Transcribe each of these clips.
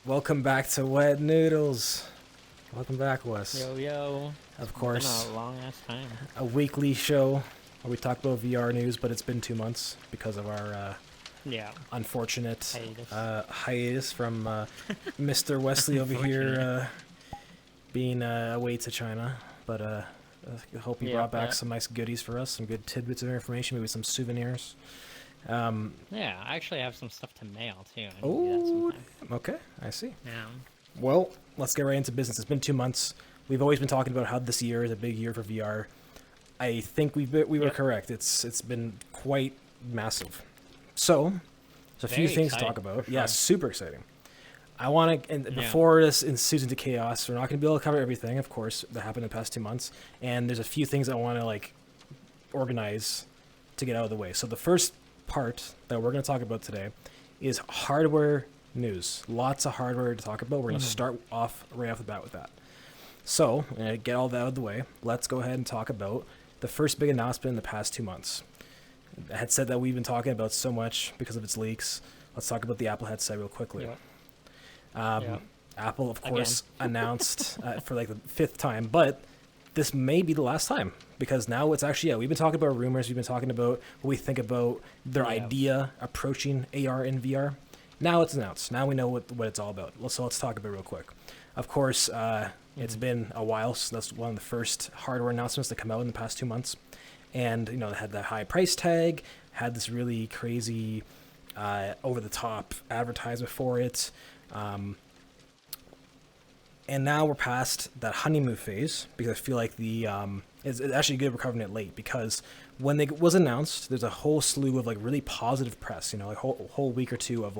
Welcome back to Wet Noodles. Welcome back, Wes. Yo, yo. Of course, It's been a long ass time. a weekly show where we talk about VR news, but it's been 2 months because of our Yeah. unfortunate Hiatus. hiatus from Mr. Wesley over here being away to China. But I hope he brought back some nice goodies for us, some good tidbits of information, maybe some souvenirs. Yeah, I actually have some stuff to mail too. I need to do that Oh, sometime. okay, I see. Yeah. Well, let's get right into business. It's been 2 months. We've always been talking about how this year is a big year for VR. I think we were correct. It's been quite massive. So, there's a few Very things to exciting, talk about. for Yeah, sure. super exciting. I want to, and Yeah. before this ensues into chaos, we're not going to be able to cover everything, of course, that happened in the past 2 months. And there's a few things I want to organize to get out of the way. So the first part that we're going to talk about today is hardware news. Lots of hardware to talk about. We're going to start off right off the bat with that. So, get all that out of the way. Let's go ahead and talk about the first big announcement in the past 2 months. The headset that we've been talking about so much because of its leaks. Let's talk about the Apple headset real quickly. Yep. Um, Yep. Apple, of course, announced for the fifth time, but this may be the last time because now it's actually, we've been talking about rumors. We've been talking about what we think about their idea approaching AR and VR. Now it's announced. Now we know what it's all about. So let's talk about it real quick. Of course, it's been a while, so that's one of the first hardware announcements to come out in the past 2 months. And, they had that high price tag, had this really crazy over-the-top advertisement for it. And now we're past that honeymoon phase because I feel like it's actually good we're covering it late because when it was announced, there's a whole slew of really positive press, a whole week or two of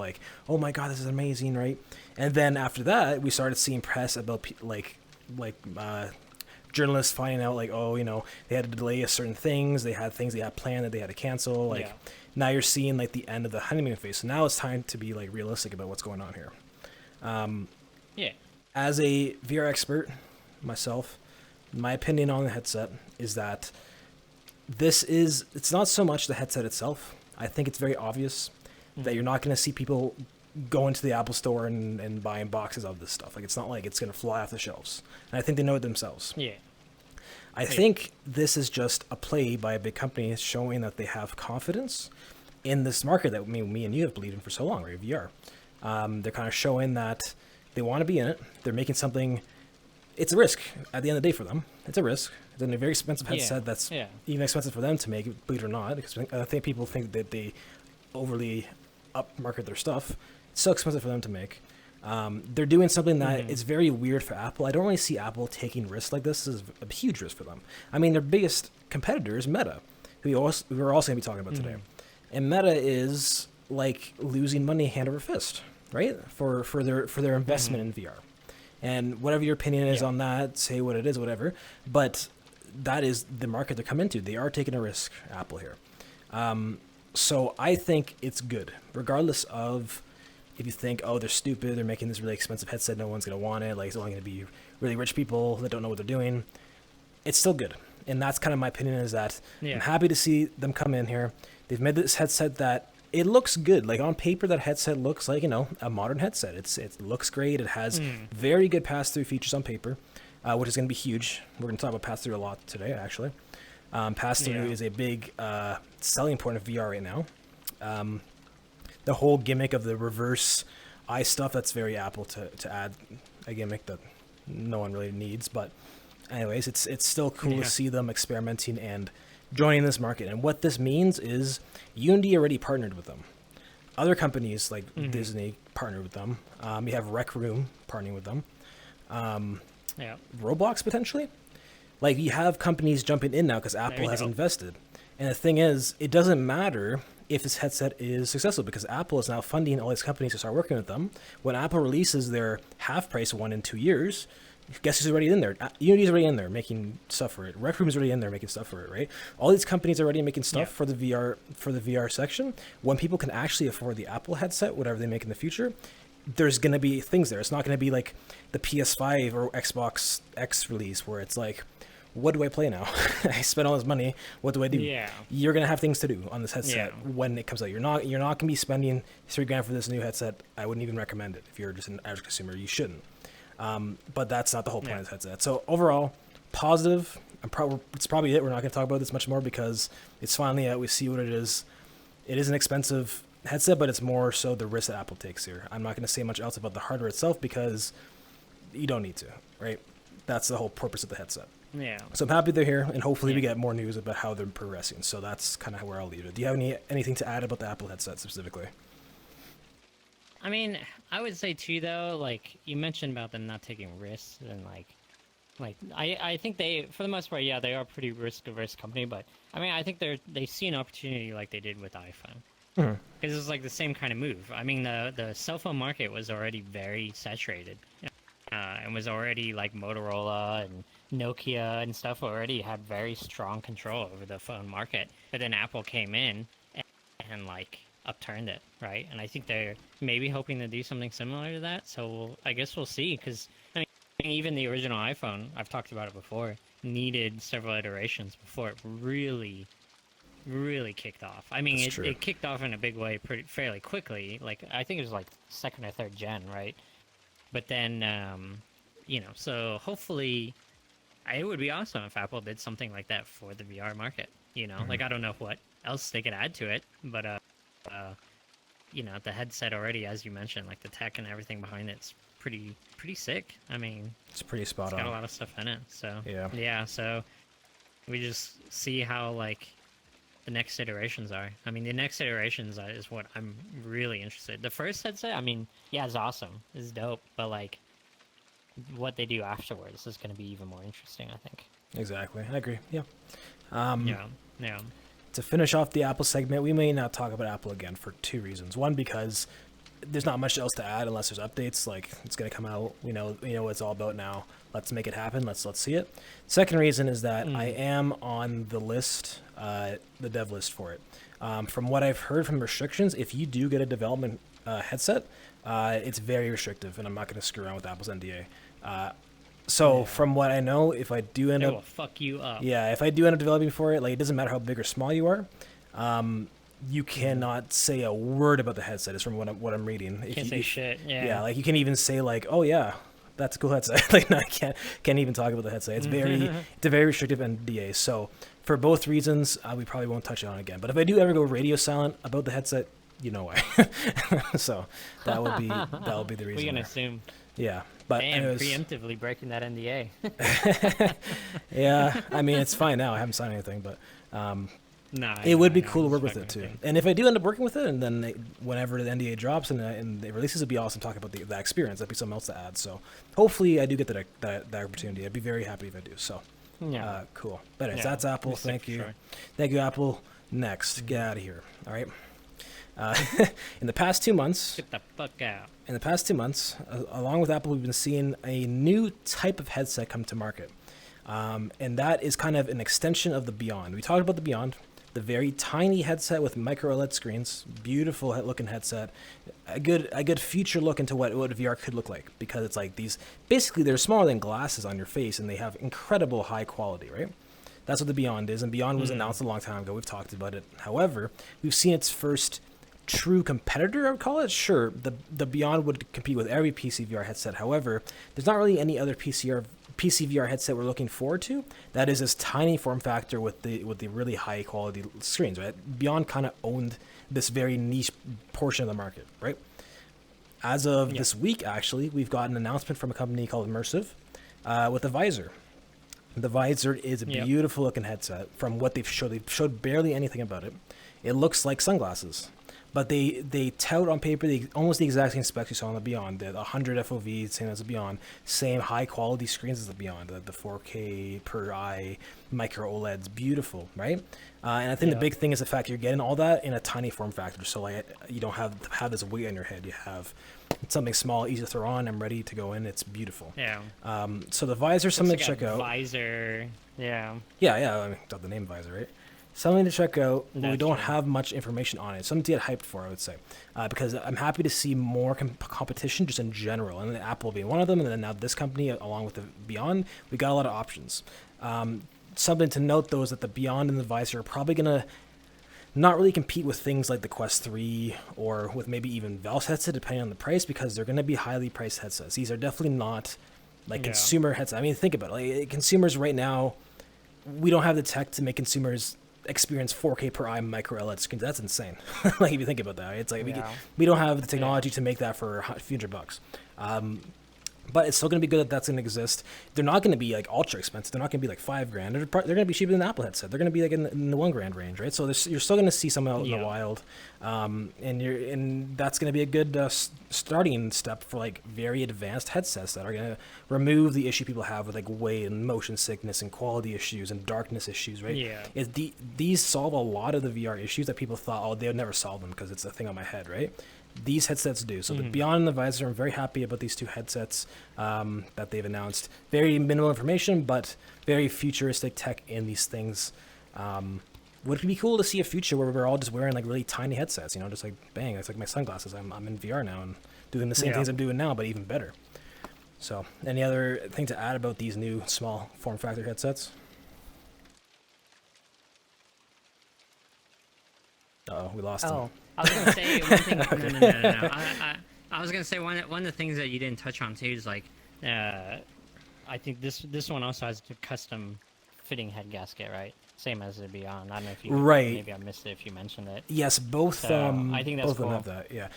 oh my god, this is amazing, right? And then after that, we started seeing press about journalists finding out they had to delay certain things, they had things they had planned that they had to cancel. Now you're seeing the end of the honeymoon phase. So now it's time to be realistic about what's going on here. Yeah. As a VR expert myself, my opinion on the headset is that it's not so much the headset itself. I think it's very obvious that you're not going to see people go into the Apple store and buying boxes of this stuff. It's not like it's going to fly off the shelves. And I think they know it themselves. Yeah. I think this is just a play by a big company showing that they have confidence in this market that me and you have believed in for so long, right? VR. They're kind of showing that they want to be in it. They're making something. It's a risk at the end of the day for them. It's a risk. It's a very expensive headset that's even expensive for them to make, believe it or not. Because I think people think that they overly upmarket their stuff. It's so expensive for them to make. They're doing something that is very weird for Apple. I don't really see Apple taking risks like this. This is a huge risk for them. I mean, their biggest competitor is Meta, who we're also going to be talking about today. And Meta is losing money hand over fist, right? For their investment in VR. And whatever your opinion is on that, say what it is, whatever. But that is the market they're coming into. They are taking a risk, Apple here. So I think it's good, regardless of if you think, oh, they're stupid, they're making this really expensive headset, no one's going to want it, it's only going to be really rich people that don't know what they're doing. It's still good. And that's kind of my opinion, is that I'm happy to see them come in here. They've made this headset that it looks good. On paper, that headset looks like, a modern headset. It looks great. It has very good pass-through features on paper, which is going to be huge. We're going to talk about pass-through a lot today, actually. Pass-through is a big selling point of VR right now. The whole gimmick of the reverse eye stuff, that's very Apple to add a gimmick that no one really needs. But anyways, it's still cool to see them experimenting and joining this market. And what this means is Unity already partnered with them. Other companies like Disney partnered with them. You have Rec Room partnering with them. Roblox potentially. You have companies jumping in now because Apple has invested. And the thing is, it doesn't matter if this headset is successful because Apple is now funding all these companies to start working with them. When Apple releases their half-price one in 2 years, guess who's already in there? Unity's already in there making stuff for it. Rec Room's already in there making stuff for it, right? All these companies are already making stuff for the VR section. When people can actually afford the Apple headset, whatever they make in the future, there's going to be things there. It's not going to be like the PS5 or Xbox X release where it's what do I play now? I spent all this money. What do I do? Yeah. You're gonna have things to do on this headset Yeah. when it comes out. You're not gonna be spending $3,000 for this new headset. I wouldn't even recommend it if you're just an average consumer. You shouldn't. But that's not the whole point of this headset. So overall, positive. It's probably it. We're not gonna talk about this much more because it's finally out. We see what it is. It is an expensive headset, but it's more so the risk that Apple takes here. I'm not gonna say much else about the hardware itself because you don't need to, right? That's the whole purpose of the headset. Yeah. So I'm happy they're here, and hopefully we get more news about how they're progressing. So that's kind of where I'll leave it. Do you have anything to add about the Apple headset specifically? I mean, I would say too, though, like you mentioned about them not taking risks, and I think they, for the most part, yeah, they are a pretty risk-averse company. But I mean, I think they see an opportunity like they did with iPhone, because it's like the same kind of move. I mean, the cell phone market was already very saturated, and was already like Motorola and Nokia and stuff already had very strong control over the phone market. But then Apple came in and like upturned it, right? And I think they're maybe hoping to do something similar to that. So I guess we'll see, because I mean, even the original iPhone, I've talked about it before, needed several iterations before it really kicked off. I mean, it kicked off in a big way fairly quickly. Like, I think it was like second or third gen, right? But then, so hopefully, it would be awesome if Apple did something like that for the VR market. Like, I don't know what else they could add to it, but the headset already, as you mentioned, like the tech and everything behind it's pretty sick. I mean, it's pretty spot on. Got a lot of stuff in it, so yeah. So we just see how like the next iterations are. I mean, the next iterations is what I'm really interested. The first headset, I mean, yeah, it's awesome, it's dope, but like what they do afterwards is going to be even more interesting, I think. Exactly, I agree. Yeah. Yeah. To finish off the Apple segment, we may not talk about Apple again for two reasons. One, because there's not much else to add unless there's updates. Like, it's going to come out. We know what it's all about now. Let's make it happen. Let's see it. Second reason is that I am on the list, the dev list for it. From what I've heard from restrictions, if you do get a development headset, it's very restrictive, and I'm not going to screw around with Apple's NDA. From what I know, if I do end up... It will fuck you up. Yeah, if I do end up developing for it, like, it doesn't matter how big or small you are, you cannot say a word about the headset, is from what I'm reading. Can't say shit, yeah. Yeah, like, you can even say, like, oh, yeah, that's a cool headset. Like, no, I can't even talk about the headset. It's a very restrictive NDA. So, for both reasons, we probably won't touch it on again. But if I do ever go radio silent about the headset, you know why. So, that will be the reason. We can assume. Yeah. But damn, preemptively breaking that NDA. Yeah, I mean, it's fine now. I haven't signed anything, but it would be cool to work with it too. And if I do end up working with it, and then whenever the NDA drops and it releases, it'd be awesome talking about that experience. That'd be something else to add. So hopefully, I do get that opportunity. I'd be very happy if I do. So cool. But anyways, that's Apple. Thank you, thank you, Apple. Next, get out of here. All right. In the past 2 months, get the fuck out. In the past 2 months, along with Apple, we've been seeing a new type of headset come to market. And that is kind of an extension of the Beyond. We talked about the Beyond, the very tiny headset with micro OLED screens, beautiful looking headset, a good future look into what VR could look like, because it's like these, basically they're smaller than glasses on your face, and they have incredible high quality, right? That's what the Beyond is, and Beyond was announced a long time ago. We've talked about it. However, we've seen its first true competitor, I would call it. Sure, the Beyond would compete with every PC VR headset. However, there's not really any other PC VR headset we're looking forward to that is this tiny form factor with the really high quality screens, right? Beyond kind of owned this very niche portion of the market, right? As of this week, actually, we've got an announcement from a company called Immersive with a visor. The visor is a beautiful looking headset. From what they've showed barely anything about it. It looks like sunglasses. But they tout on paper almost the exact same specs you saw on the Beyond. The 100 FOV, same as the Beyond. Same high quality screens as the Beyond. The 4K per eye micro OLEDs, beautiful, right? And I think the big thing is the fact you're getting all that in a tiny form factor. So like you don't have this weight on your head. You have something small, easy to throw on. I'm ready to go in. It's beautiful. Yeah. So the visor, something to check out. Visor. Yeah. Yeah. I mean, got the name visor, right? something to check out. We That's don't true. have much information on it. Something to get hyped for, I would say, because I'm happy to see more competition just in general, and then Apple being one of them, and then now this company along with the Beyond, we got a lot of options. Something to note though is that the Beyond and the Visor are probably gonna not really compete with things like the Quest 3 or with maybe even Valve's headset, depending on the price, because they're going to be highly priced headsets. These are definitely not like Yeah. consumer headsets. I mean, think about it. Like, consumers right now, we don't have the tech to make consumers experience 4K per eye micro LED screens. That's insane. Like if you think about that, it's like Yeah. we don't have the technology to make that for a few $100. But it's still going to be good that that's going to exist. They're not going to be like ultra expensive. They're not going to be like $5,000. They're going to be cheaper than the Apple headset. They're going to be like in the $1,000 range, right? So you're still going to see some out in the Yeah. wild, and that's going to be a good starting step for like very advanced headsets that are going to remove the issue people have with like weight and motion sickness and quality issues and darkness issues, right? Yeah. These solve a lot of the VR issues that people thought, oh, they would never solve them because it's a thing on my head, right? These headsets do. So the Beyond and the Visor, I'm very happy about these two headsets that they've announced. Very minimal information, but very futuristic tech in these things. Would it be cool to see a future where we're all just wearing like really tiny headsets? You know, just like bang, it's like my sunglasses. I'm in VR now and doing the same Yeah. things I'm doing now, but even better. So, any other thing to add about these new small form factor headsets? Uh-oh, we lost him. Oh, I was gonna say one thing. No. I was gonna say one of the things that you didn't touch on too is like, I think this one also has a custom fitting head gasket, right? Same as the Beyond. I don't know if you Right. maybe I missed it if you mentioned it. Yes, both. So, I think that's both of them have cool. that. Yeah,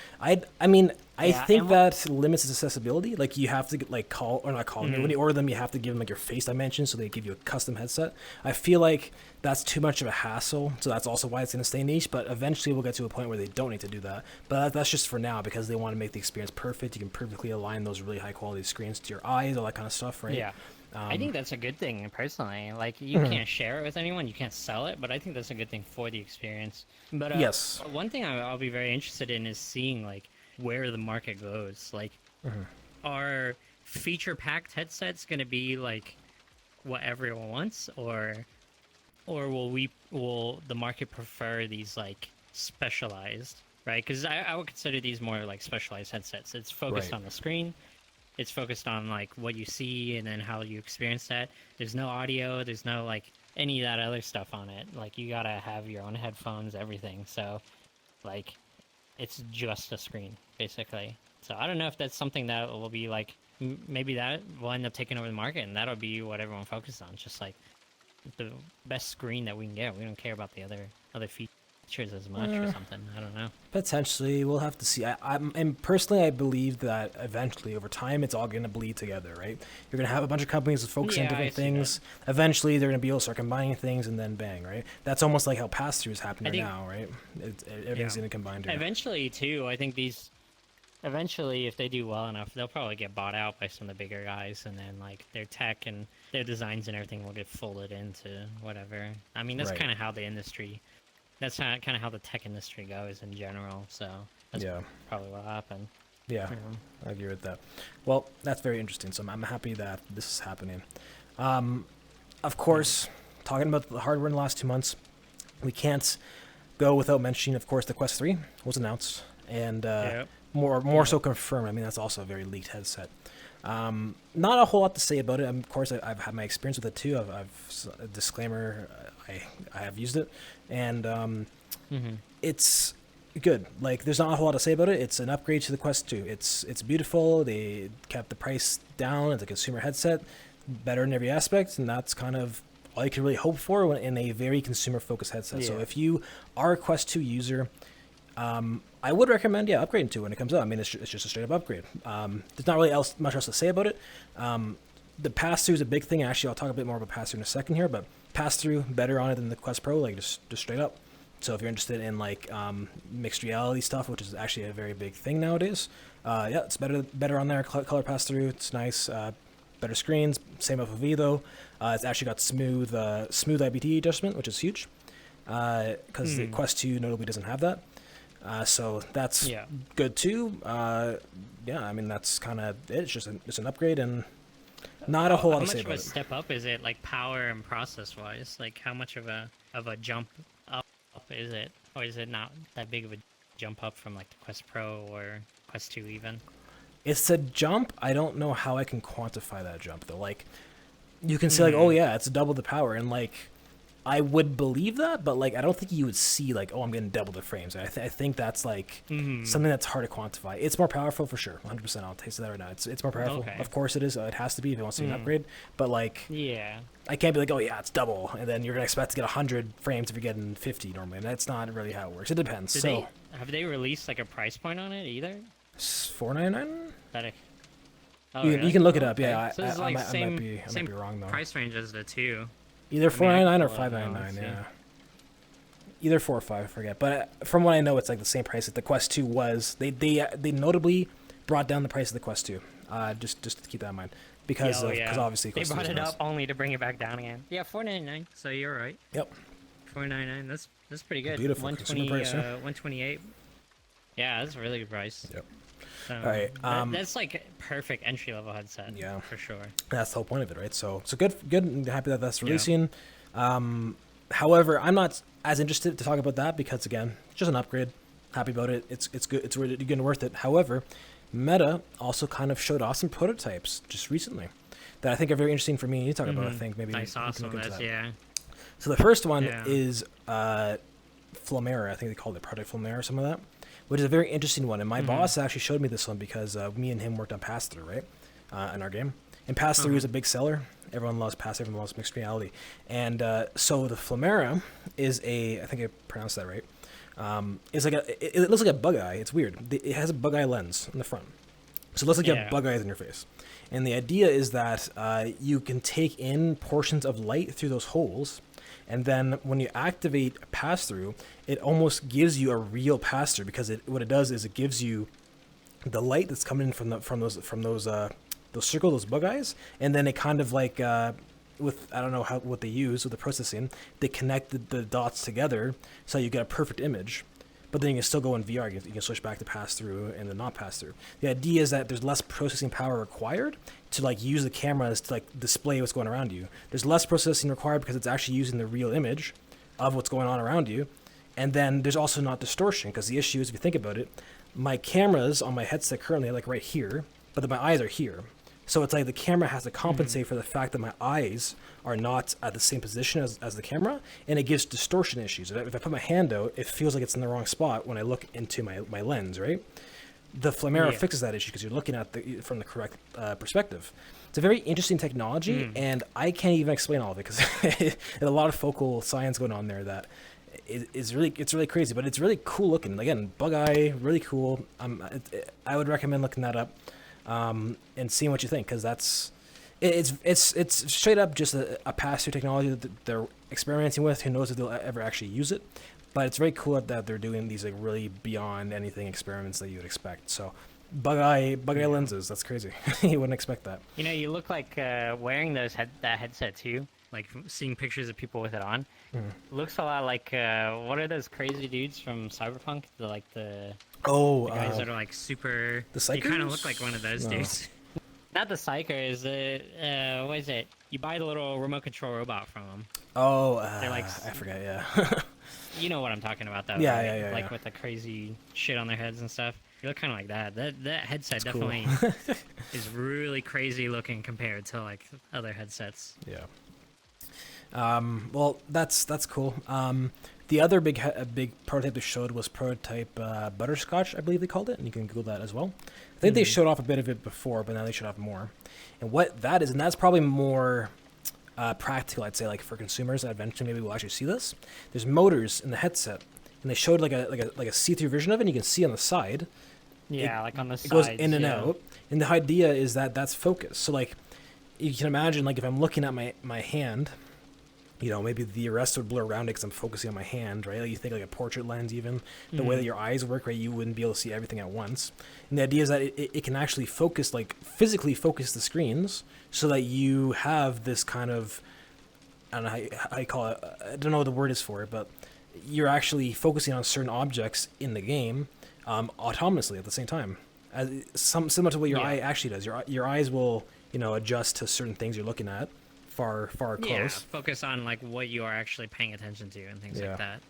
I mean, I Yeah, think and that limits its accessibility. Like you have to like call or not call them. Mm-hmm. When you order them, you have to give them like your face dimensions, so they give you a custom headset. I feel like that's too much of a hassle. So that's also why it's going to stay niche. But eventually, we'll get to a point where they don't need to do that. But that's just for now because they want to make the experience perfect. You can perfectly align those really high quality screens to your eyes, all that kind of stuff, right? Yeah. I think that's a good thing personally. Like you can't share it with anyone, you can't sell it, but I think that's a good thing for the experience. But Yes. one thing I'll be very interested in is seeing like where the market goes. Like, are feature-packed headsets going to be like what everyone wants, or will the market prefer these like specialized, right? Because I would consider these more like specialized headsets. It's focused Right. on the screen. It's focused on like what you see and then how you experience that. There's no audio. There's no like any of that other stuff on it. Like you gotta have your own headphones, everything. So, like, it's just a screen basically. So I don't know if that's something that will be like maybe that will end up taking over the market, and that'll be what everyone focuses on. Just like the best screen that we can get. We don't care about the other features as much or something. I don't know. Potentially, we'll have to see. And personally, I believe that eventually, over time, it's all going to bleed together, right? You're going to have a bunch of companies that focus on Yeah, I different see things. Eventually, they're going to be able to start combining things, and then bang, right? That's almost like how pass-through is happening I right think- now, right? Everything's Yeah. going to combine together. Eventually, too, I think these. Eventually, if they do well enough, they'll probably get bought out by some of the bigger guys, and then like their tech and their designs and everything will get folded into whatever. I mean, that's Right. kind of how the industry. That's kind of how the tech industry goes in general. So that's Yeah. probably what happened. Yeah, you know. I agree with that. Well, that's very interesting. So I'm happy that this is happening. Of course, talking about the hardware in the last 2 months, we can't go without mentioning, of course, the Quest 3 was announced and Yep. more so confirmed. I mean, that's also a very leaked headset. Not a whole lot to say about it. Of course, I've had my experience with it too. A disclaimer, I have used it, and it's good. Like, there's not a whole lot to say about it. It's an upgrade to the Quest 2. It's beautiful. They kept the price down. It's a consumer headset, better in every aspect, and that's kind of all you can really hope for in a very consumer-focused headset. So Yeah. if you are a Quest 2 user, I would recommend, upgrading to it when it comes out. I mean, it's just a straight-up upgrade. There's not really much else to say about it. The pass-through is a big thing. Actually, I'll talk a bit more about pass-through in a second here, but pass-through better on it than the Quest Pro, like just straight up. So if you're interested in like mixed reality stuff, which is actually a very big thing nowadays, it's better on there. Color pass-through, it's nice. Better screens, same FOV though. It's actually got smooth IBT adjustment, which is huge, because the Quest 2 notably doesn't have that. So that's Yeah. good too. I mean, that's kind of it. It's just an upgrade, and Not a whole lot how to say much of a about it. step up is it, like power and process wise? Like how much of a jump up is it, or is it not that big of a jump up from like the Quest Pro or Quest 2 even? It's a jump. I don't know how I can quantify that jump though. Like, you can say like, oh yeah, it's double the power, and like, I would believe that, but like, I don't think you would see like, oh, I'm getting double the frames. I think that's like something that's hard to quantify. It's more powerful for sure, 100%. I'll taste that right now. It's more powerful. Okay. Of course it is. It has to be if it wants to be an upgrade. But like, Yeah. I can't be like, oh yeah, it's double, and then you're gonna expect to get 100 frames if you're getting 50 normally. And that's not really how it works. It depends. Have they released like a price point on it either? $4.99. That oh, You really? can look it Oh, up. okay. Yeah, So it's like I might be wrong though. price range as the 2. Either I mean, I $4.99 or can pull it up now, $5.99. let's see. Yeah. Either 4 or 5, I forget. But from what I know, it's like the same price that the Quest 2 was. They notably brought down the price of the Quest 2. Just to keep that in mind, because obviously they Quest 2 brought is it nice. up only to bring it back down again. Yeah, $4.99. So you're right. Yep. $4.99. That's pretty good. Beautiful 120, consumer price, yeah. 128. Yeah, that's a really good price. Yep. So, All right, that's like perfect entry level headset. Yeah. for sure. That's the whole point of it, right? So good. I'm happy that that's releasing. However, I'm not as interested to talk about that because again, it's just an upgrade. Happy about it. It's good. It's really getting worth it. However, Meta also kind of showed off some prototypes just recently that I think are very interesting for me and you to talk about. I think maybe I we saw can some look of into this. that. Yeah. So the first one Yeah. is Flamera. I think they called it Project Flamera or some of that, which is a very interesting one. And my boss actually showed me this one because me and him worked on Pass-Through, right, in our game. And Pass-Through is a big seller. Everyone loves Pass. Everyone loves mixed reality. And so the Flamera is I think I pronounced that right. It's like it looks like a bug eye. It's weird. It has a bug eye lens in the front. So it looks like you have bug eyes in your face. And the idea is that you can take in portions of light through those holes. And then when you activate pass-through, it almost gives you a real pass-through because what it does is it gives you the light that's coming in from those circles, those bug eyes, and then it kind of like with I don't know what they use with the processing, they connect the dots together so you get a perfect image. But then you can still go in VR. You can switch back to pass-through and then not pass-through. The idea is that there's less processing power required to like use the cameras to like display what's going around you. There's less processing required because it's actually using the real image of what's going on around you. And then there's also not distortion because the issue is, if you think about it, my cameras on my headset currently are like right here, but then my eyes are here. So it's like the camera has to compensate for the fact that my eyes are not at the same position as the camera, and it gives distortion issues. If I put my hand out, it feels like it's in the wrong spot when I look into my lens, right? The Flamera fixes that issue because you're looking at from the correct perspective. It's a very interesting technology, and I can't even explain all of it because there's a lot of focal science going on there that it's really crazy, but it's really cool looking. Again, bug eye, really cool. I would recommend looking that up. And seeing what you think, because it's straight up just a pass-through technology that they're experimenting with. Who knows if they'll ever actually use it? But it's very cool that they're doing these like really beyond anything experiments that you would expect. So bug eye lenses, that's crazy. You wouldn't expect that. You know, you look like wearing that headset too. Like seeing pictures of people with it on, looks a lot like what are those crazy dudes from Cyberpunk? The guys that are like super. The Psychers? You kind of look like one of those dudes. Not the Psychers. What is it? You buy the little remote control robot from them. Oh, They're like, I forget. Yeah. You know what I'm talking about, though. Yeah, right? yeah. Like with the crazy shit on their heads and stuff. You look kind of like that. That headset That's definitely is really crazy looking compared to like other headsets. Yeah. Well, that's cool. The other big prototype they showed was prototype Butterscotch, I believe they called it, and you can Google that as well. I think they showed off a bit of it before, but now they showed off more. And what that is, and that's probably more practical, I'd say, like for consumers. That eventually maybe we'll actually see this. There's motors in the headset, and they showed like a see-through version of it. And you can see on the side. Yeah, like on the sides. It goes in and out, and the idea is that that's focus. So like, you can imagine like if I'm looking at my hand. You know, maybe the rest would blur around it because I'm focusing on my hand, right? Like you think like a portrait lens, even the way that your eyes work, right? You wouldn't be able to see everything at once. And the idea is that it can actually focus, like physically focus the screens so that you have this kind of, I don't know how you call it, I don't know what the word is for it, but you're actually focusing on certain objects in the game autonomously at the same time. Similar to what your eye actually does. Your eyes will adjust to certain things you're looking at far Yeah, close. focus on like what you are actually paying attention to and things Yeah. like that.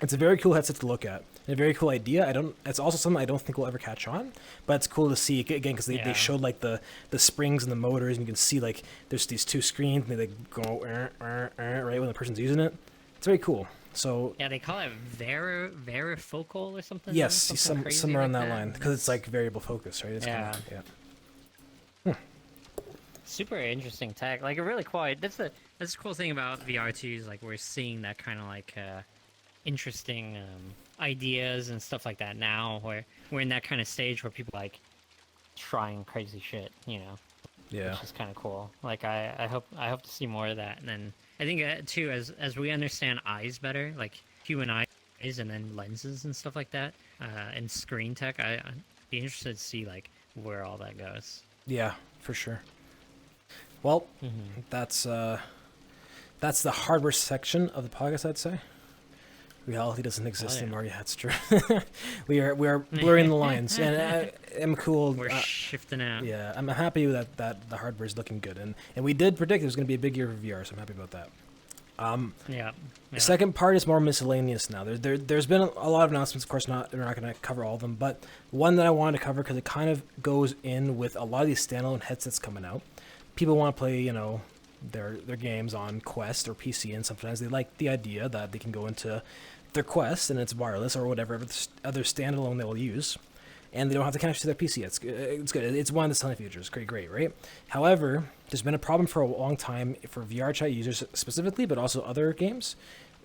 It's a very cool headset to look at. And a very cool idea. It's also something I don't think we'll ever catch on, but it's cool to see again because they Yeah. showed like the springs and the motors, and you can see like there's these two screens and they go right when the person's using it. It's very cool. So Yeah, they call it varifocal or something. yes, something crazy somewhere on like that line because it's like variable focus, right? It's Yeah. Kinda, Super interesting tech. Like a really cool. That's the cool thing about VR too. Is like we're seeing that kind of like interesting ideas and stuff like that now. Where we're in that kind of stage where people like trying crazy shit. yeah. Which is kind of cool. Like I hope to see more of that. And then I think too, as we understand eyes better, like human eyes and then lenses and stuff like that, and screen tech, I'd be interested to see like where all that goes. Yeah, for sure. Well, that's the hardware section of the podcast, I'd say. Reality doesn't exist anymore. Yeah, it's true. we are blurring the lines, and I'm cool. We're shifting out. Yeah, I'm happy that the hardware is looking good, and we did predict it was going to be a big year for VR, so I'm happy about that. Yeah. The second part is more miscellaneous now. There's been a lot of announcements. Of course, we're not going to cover all of them, but one that I wanted to cover because it kind of goes in with a lot of these standalone headsets coming out. People want to play, their games on Quest or PC, and sometimes they like the idea that they can go into their Quest and it's wireless or whatever other standalone they will use, and they don't have to connect to their PC. It's good. It's one of the selling features. Great, right? However, there's been a problem for a long time for VR chat users specifically, but also other games.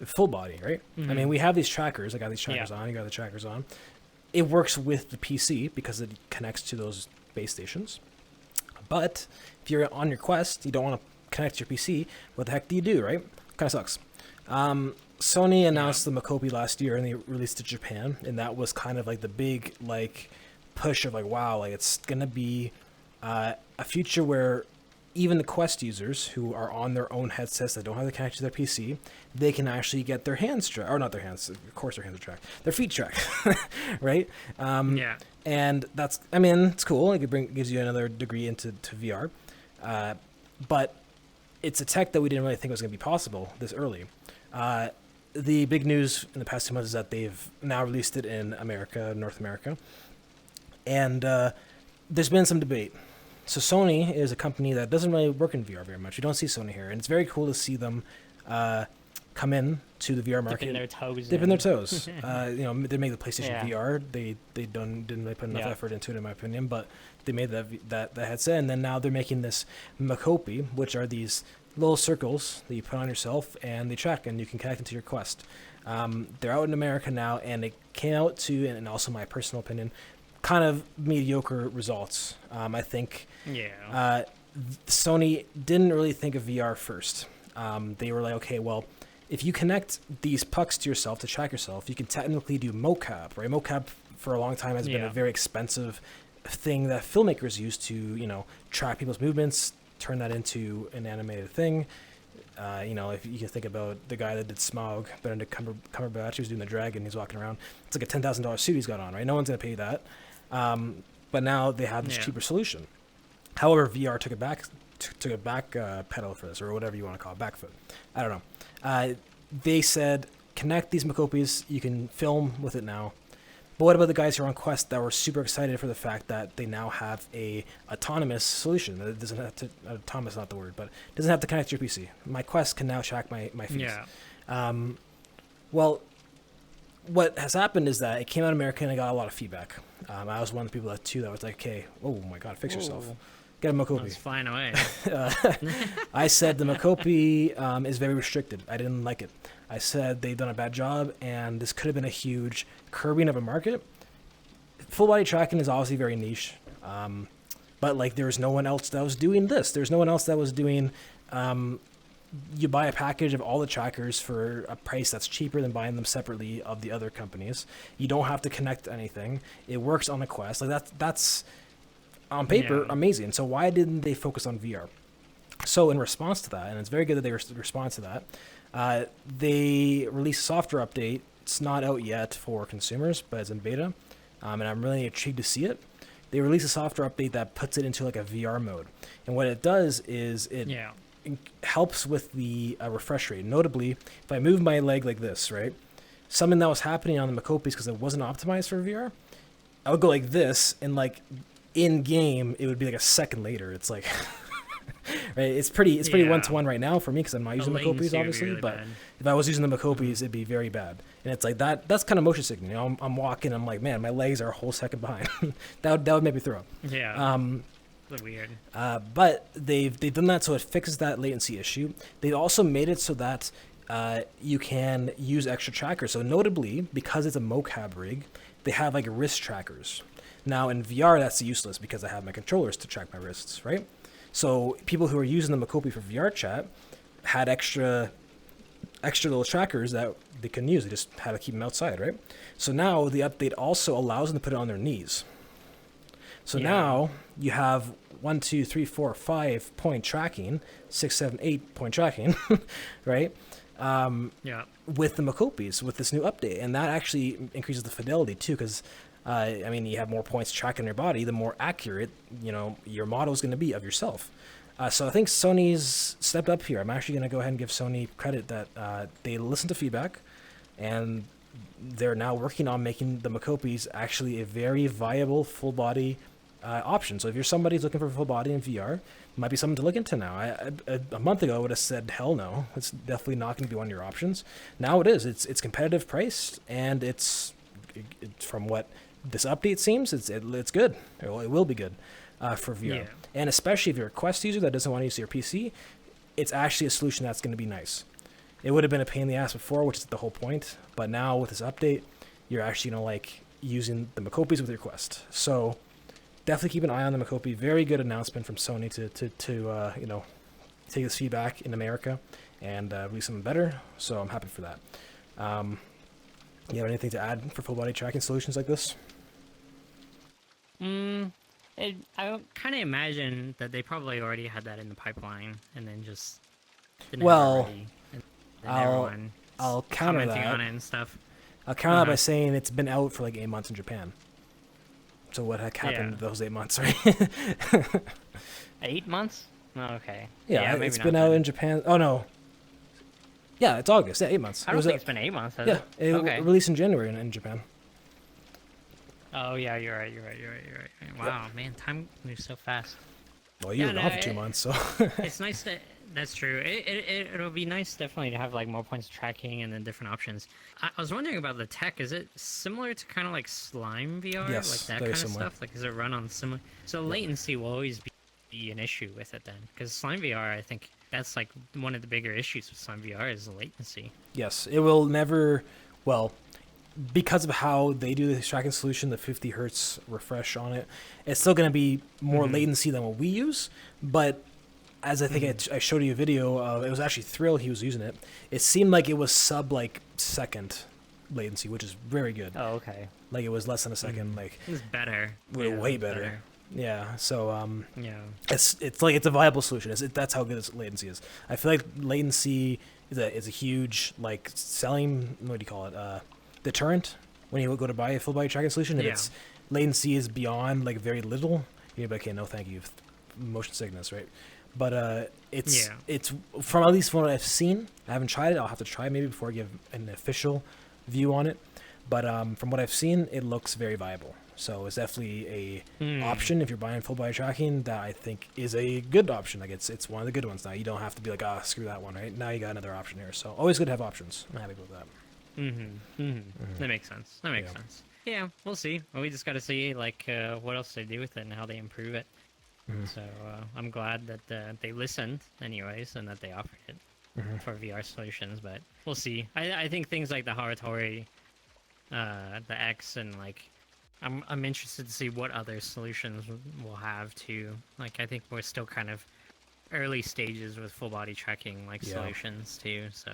Full body, right? I mean, we have these trackers. I got these trackers on. You got the trackers on. It works with the PC because it connects to those base stations. But if you're on your Quest, you don't want to connect to your PC. What the heck do you do, right? Kind of sucks. Sony announced the Makopi last year, and they released it to Japan, and that was kind of like the big push of wow, it's gonna be a future where even the Quest users who are on their own headsets that don't have to connect to their PC, they can actually get their hands tracked, or not their hands, of course their hands are tracked, their feet tracked, right? And that's, it's cool. It gives you another degree into VR, but it's a tech that we didn't really think was going to be possible this early. The big news in the past 2 months is that they've now released it in North America, and there's been some debate. So Sony is a company that doesn't really work in VR very much. You don't see Sony here, and it's very cool to see them come in to the VR market. Dipping their toes. They made the PlayStation VR. They didn't really put enough effort into it, in my opinion, but they made that headset, and then now they're making this Makopi, which are these little circles that you put on yourself, and they track, and you can connect them to your Quest. They're out in America now, and it came out to, and also my personal opinion, kind of mediocre results. I think Sony didn't really think of VR first. They were like, okay, well, if you connect these pucks to yourself to track yourself, you can technically do mocap, right? Mocap for a long time has been a very expensive thing that filmmakers use to, track people's movements, turn that into an animated thing. If you can think about the guy that did Smaug, Benedict Cumberbatch, he was doing the dragon, he's walking around. It's like a $10,000 suit he's got on, right? No one's going to pay that. But now they have this cheaper solution. However, VR took a back pedal for this, or whatever you want to call it, back foot. I don't know. They said, connect these Makopis, you can film with it now. But what about the guys who are on Quest that were super excited for the fact that they now have a autonomous solution? That doesn't have to, autonomous is not the word, but it doesn't have to connect to your PC. My Quest can now track my feet. Well, what has happened is that it came out in America and I got a lot of feedback. I was one of the people that was like, okay, oh my God, fix yourself. Get a Makopi. It's flying away. I said the Makopi is very restricted. I didn't like it. I said they've done a bad job, and this could have been a huge curbing of a market. Full body tracking is obviously very niche, but there's no one else that was doing this. There's no one else that was doing. You buy a package of all the trackers for a price that's cheaper than buying them separately of the other companies. You don't have to connect to anything. It works on the Quest. That's on paper amazing. So why didn't they focus on VR? So in response to that, and it's very good that they respond to that, they released a software update. It's not out yet for consumers, but it's in beta, and I'm really intrigued to see it they release a software update that puts it into like a VR mode. And what it does is it helps with the refresh rate. Notably, if I move my leg like this, right, something that was happening on the Macopies because it wasn't optimized for VR, I would go like this, and like in game, it would be like a second later. It's like, right? It's pretty 1-to-1 right now for me because I'm not using the Macopies, obviously. Really but if I was using the Macopies, it'd be very bad. And it's like that. That's kind of motion sickness. You know, I'm walking. I'm like, man, my legs are a whole second behind. that would make me throw up. Yeah. Weird. But they've done that so it fixes that latency issue. They also made it so that you can use extra trackers. So notably, because it's a mocap rig, they have like wrist trackers. Now in VR, that's useless because I have my controllers to track my wrists, right? So people who are using the Macopy for VR chat had extra little trackers that they can use. They just had to keep them outside, right? So now the update also allows them to put it on their knees. So now you have 1, 2, 3, 4, 5 point tracking, 6, 7, 8 point tracking, right? With the Macopies, with this new update. And that actually increases the fidelity too, because I mean, you have more points tracking your body, the more accurate, you know, your model is going to be of yourself. So I think Sony's stepped up here. I'm actually going to go ahead and give Sony credit that they listened to feedback, and they're now working on making the Macopies actually a very viable full body option. So if you're somebody who's looking for full body in VR, it might be something to look into now. A month ago, I would have said, hell no. It's definitely not going to be one of your options. Now it is. It's competitive priced, and it's from what this update seems, it's good. It will be good for VR. Yeah. And especially if you're a Quest user that doesn't want to use your PC, it's actually a solution that's going to be nice. It would have been a pain in the ass before, which is the whole point. But now with this update, you're actually going to like using the Macopies with your Quest. So definitely keep an eye on the Macopy. Very good announcement from Sony to you know, take this feedback in America and release something better. So I'm happy for that. You have anything to add for full body tracking solutions like this? I kind of imagine that they probably already had that in the pipeline and then just didn't I'll counter that on it and stuff. I'll counter that by saying it's been out for like 8 months in Japan. So what happened those 8 months, right? 8 months? Oh, okay. Yeah, it's been out in Japan. Oh no. Yeah, it's August. Yeah, 8 months. I don't think it's been 8 months, has it? Yeah, it released in January in Japan. Oh, yeah, you're right. Wow, man, time moves so fast. Well, you were off for 2 months, so... It's nice that... That's true. It'll be nice, definitely, to have, like, more points tracking and then different options. I was wondering about the tech. Is it similar to kind of, like, Slime VR? Yes, like that kind of stuff? Like, does it run on similar... So latency will always be an issue with it, then. Because Slime VR, I think... That's like one of the bigger issues with Slime VR is the latency. Yes, it will never, well, because of how they do the tracking solution, the 50 hertz refresh on it, it's still going to be more latency than what we use. But as I think I showed you a video of, it was actually Thrill, he was using it. It seemed like it was sub like second latency, which is very good. Oh, okay. Like it was less than a second. Like it was better. Way better. Yeah, so it's like it's a viable solution. That's how good its latency is. I feel like latency is a huge like selling, what do you call it, deterrent when you go to buy a full body tracking solution. If its latency is beyond like very little, you're like, okay, no thank you, motion sickness, right? But it's from at least from what I've seen. I haven't tried it. I'll have to try it maybe before I give an official view on it. But from what I've seen, it looks very viable. So it's definitely a option if you're buying full body tracking that I think is a good option. Like it's one of the good ones now. You don't have to be like, screw that one, right? Now you got another option here. So always good to have options. I'm happy with that. That makes sense. That makes sense. Yeah, we'll see. Well, we just got to see like what else they do with it and how they improve it. So I'm glad that they listened anyways and that they offered it for VR solutions. But we'll see. I think things like the Haratori, the X, and like I'm interested to see what other solutions we'll have too. Like I think we're still kind of early stages with full body tracking like solutions too. So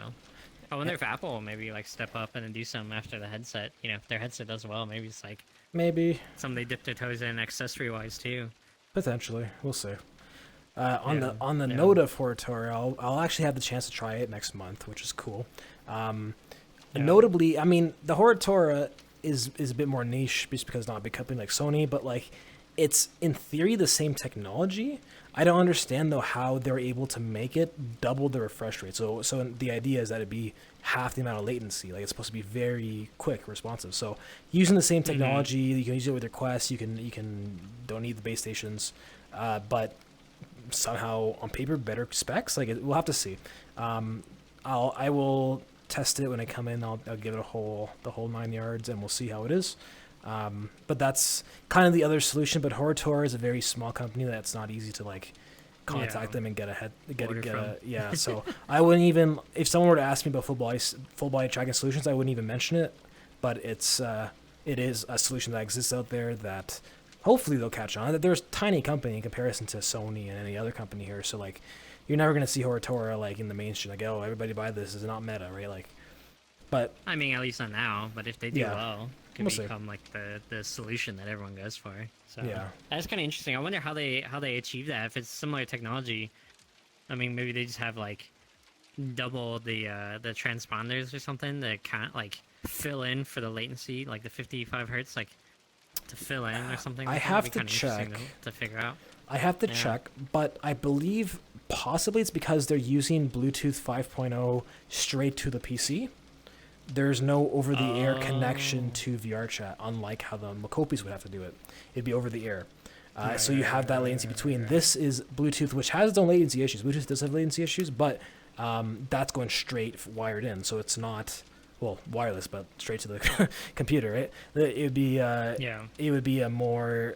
I wonder if Apple will maybe like step up and then do something after the headset. You know, if their headset does well, maybe it's like something they dip their toes in accessory wise too. Potentially, we'll see. On the note of Haratori, I'll actually have the chance to try it next month, which is cool. Notably, I mean, the Haratori is a bit more niche just because it's not a big company like Sony, but like it's in theory the same technology. I don't understand though how they're able to make it double the refresh rate. So the idea is that it'd be half the amount of latency. Like it's supposed to be very quick, responsive. So using the same technology, you can use it with your Quest. You can don't need the base stations, but somehow on paper better specs. Like we'll have to see. I will test it when I come in. I'll give it the whole 9 yards, and we'll see how it is. But that's kind of the other solution. But Horator is a very small company that's not easy to like contact them and get yeah. So I wouldn't even, if someone were to ask me about full body tracking solutions, I wouldn't even mention it. But it is a solution that exists out there that hopefully they'll catch on. There's a tiny company in comparison to Sony and any other company here. So like you're never gonna see Horatora like in the mainstream. Like, oh, everybody buy this. Is not meta, right? Like, but I mean, at least not now. But if they do well, it could we'll become like the solution that everyone goes for. So yeah, that's kind of interesting. I wonder how they achieve that. If it's similar technology, I mean, maybe they just have like double the transponders or something that can't like fill in for the latency, like the 55 hertz, like to fill in or something. I Like have that'd be to kinda interesting check. to figure out. I have to check, but I believe possibly it's because they're using Bluetooth 5.0 straight to the PC. There's no over-the-air connection to VR chat, unlike how the Macopis would have to do it. It'd be over-the-air. So you have that latency between. This is Bluetooth, which has its own latency issues. Bluetooth does have latency issues, but that's going straight wired in, so it's not, well, wireless, but straight to the computer, right? It would be a more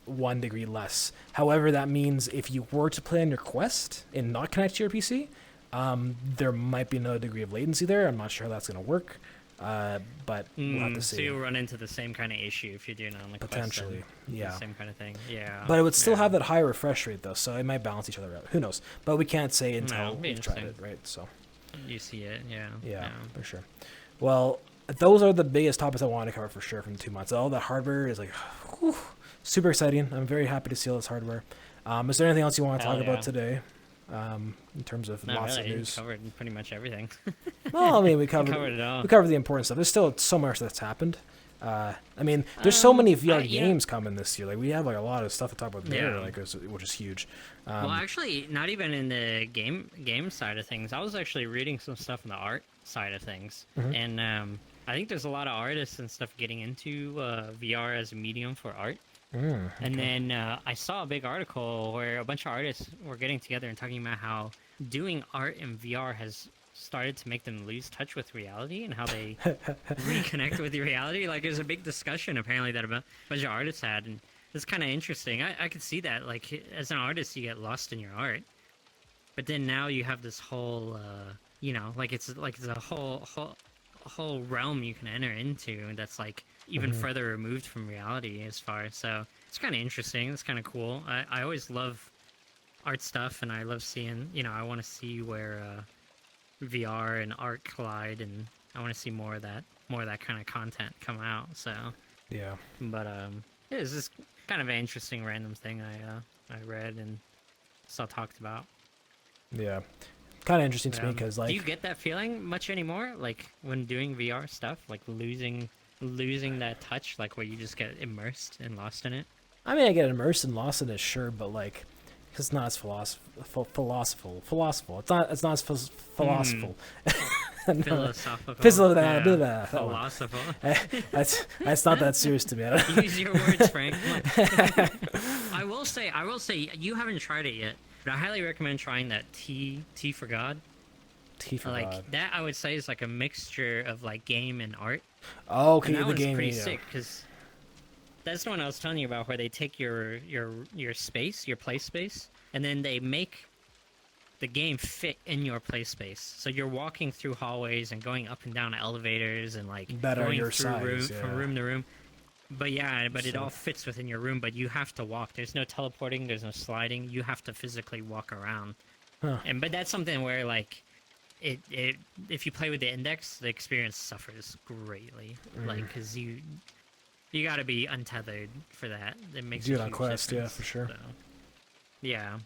1 degree less. However, that means if you were to play on your Quest and not connect to your PC, there might be another degree of latency there. I'm not sure how that's going to work, but we'll have to see. So you'll run into the same kind of issue if you're doing it on the Potentially, Quest, yeah. the same kind of thing, yeah. But it would still have that high refresh rate, though, so it might balance each other out. Who knows? But we can't say until we've tried it, right? So you see it, yeah, for sure. Well, those are the biggest topics I want to cover for sure from the 2 months. All the hardware is like, whew, super exciting. I'm very happy to see all this hardware. Is there anything else you want to talk about today? In terms of lots of news. Covered pretty much everything. Well, I mean, we covered it all. We covered the important stuff. There's still so much that's happened. I mean, there's so many VR games coming this year. Like we have like a lot of stuff to talk about there, like which is huge. Well, actually, not even in the game side of things. I was actually reading some stuff in the art side of things, and I think there's a lot of artists and stuff getting into VR as a medium for art. And then I saw a big article where a bunch of artists were getting together and talking about how doing art in VR has started to make them lose touch with reality and how they reconnect with the reality. Like there's a big discussion apparently that a bunch of artists had, and it's kind of interesting. I could see that. Like as an artist, you get lost in your art, but then now you have this whole, like it's a whole realm you can enter into that's like even further removed from reality as far. So it's kind of interesting. It's kind of cool. I always love art stuff, and I love seeing, I want to see where VR and art collide, and I want to see more of that kind of content come out. So yeah, but it's just kind of an interesting random thing I read and saw talked about. Yeah, kind of interesting to me because like, do you get that feeling much anymore? Like when doing VR stuff, like losing that touch, like where you just get immersed and lost in it? I mean, I get immersed and lost in it, sure, but like, it's not as philosophical. It's not as philosophical. Philosophical. That's not that serious to me. Use your words, Frank. I will say, you haven't tried it yet, but I highly recommend trying that T for God. T for God. That I would say is like a mixture of like game and art. Oh, okay, and that the game. Pretty sick because that's the one I was telling you about, where they take your space, your play space, and then they make the game fit in your play space. So you're walking through hallways and going up and down elevators and like going through from room to room. But it all fits within your room. But you have to walk. There's no teleporting. There's no sliding. You have to physically walk around. But that's something where like it if you play with the index, the experience suffers greatly. Like because you got to be untethered for that. It makes do it on Quest, yeah, for sure. So, yeah.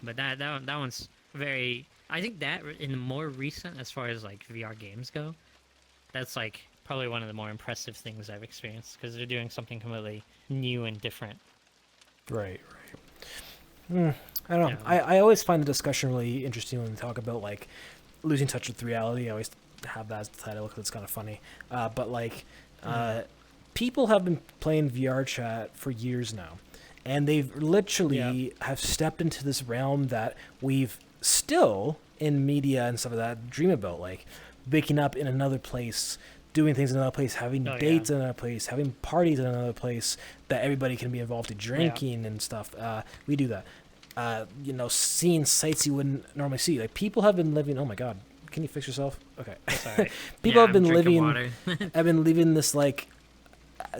But that one's very. I think that in the more recent, as far as like VR games go, that's like probably one of the more impressive things I've experienced because they're doing something completely new and different. Right, right. I don't know. Yeah. I always find the discussion really interesting when we talk about like losing touch with reality. I always have that as the title because it's kind of funny. But like, people have been playing VR chat for years now, and they've literally have stepped into this realm that we've still in media and stuff like that dream about, like waking up in another place, doing things in another place, having dates in another place, having parties in another place that everybody can be involved in, drinking and stuff. We do that. You know, seeing sights you wouldn't normally see. Like people have been living. Oh my God, can you fix yourself? Okay. Sorry. People have been I'm drinking living. water. have been living this like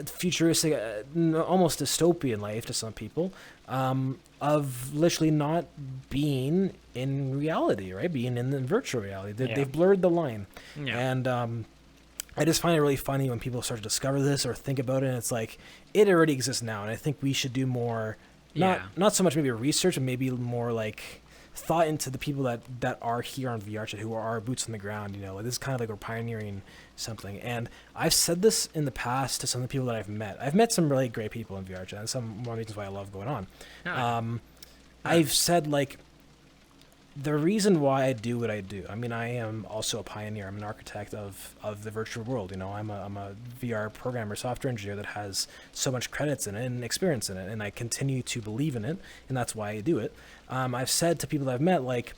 futuristic, almost dystopian life to some people, of literally not being in reality, right? Being in the virtual reality. They've blurred the line, and I just find it really funny when people start to discover this or think about it. And it's like it already exists now, and I think we should do more. Not so much maybe research, but maybe more like thought into the people that are here on VR chat, who are our boots on the ground. You know, like, this is kind of like we're pioneering something. And I've said this in the past to some of the people that I've met. I've met some really great people in VR chat, and some more reasons why I love going on. I've said like the reason why I do what I do. I mean, I am also a pioneer. I'm an architect of the virtual world. You know, I'm a VR programmer, software engineer that has so much credits in it and experience in it, and I continue to believe in it, and that's why I do it. I've said to people that I've met, like,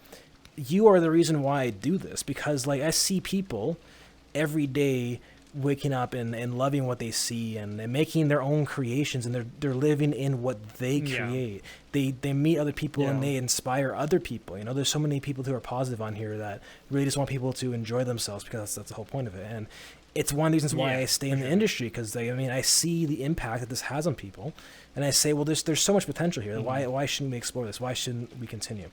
you are the reason why I do this, because like I see people every day waking up and loving what they see and making their own creations, and they're living in what they create. They meet other people and they inspire other people. You know, there's so many people who are positive on here that really just want people to enjoy themselves, because that's the whole point of it. And it's one of the reasons why I stay in the industry, because I see the impact that this has on people, and I say, well, there's so much potential here. Why shouldn't we explore this? Why shouldn't we continue?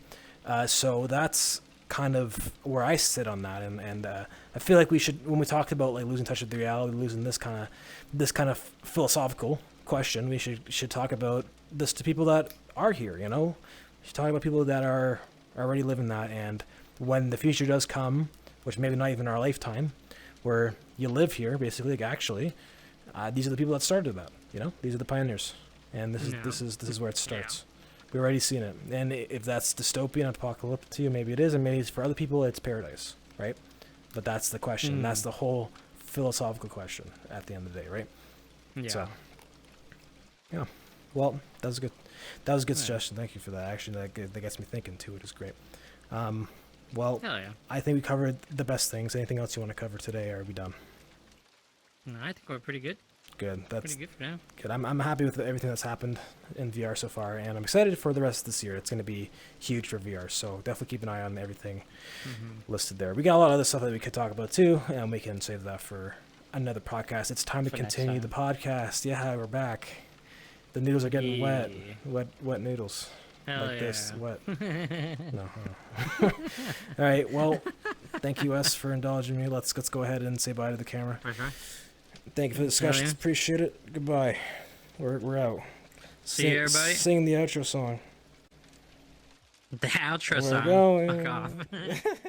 So that's kind of where I sit on that, and I feel like we should, when we talked about like losing touch with the reality, losing this kind of philosophical question, we should talk about this to people that are here. You know, we should talk about people that are already living that, and when the future does come, which maybe not even our lifetime, where you live here basically, like actually, these are the people that started that. You know, these are the pioneers, and this is where it starts. We've already seen it, and if that's dystopian, apocalyptic to you, maybe it is, and maybe for other people it's paradise, right? But that's the question. That's the whole philosophical question at the end of the day, right? Yeah. So, yeah. Well, that was good. That was a good suggestion. Thank you for that. Actually, that gets me thinking too, which is great. Well, I think we covered the best things. Anything else you want to cover today, or are we done? No, I think we're pretty good. Good. That's pretty good for now. Good. I'm happy with everything that's happened in VR so far, and I'm excited for the rest of this year. It's going to be huge for VR, so definitely keep an eye on everything listed there. We got a lot of other stuff that we could talk about too, and we can save that for another podcast. It's time to continue the podcast. Yeah, we're back. The noodles are getting wet noodles. Hell like this. Wet. No. All right. Well, thank you, Wes, for indulging me. Let's go ahead and say bye to the camera. Okay. Thank you for the discussion. Appreciate it. Goodbye. We're out. See you, everybody. Sing the outro song. The outro song. We're going. Fuck off.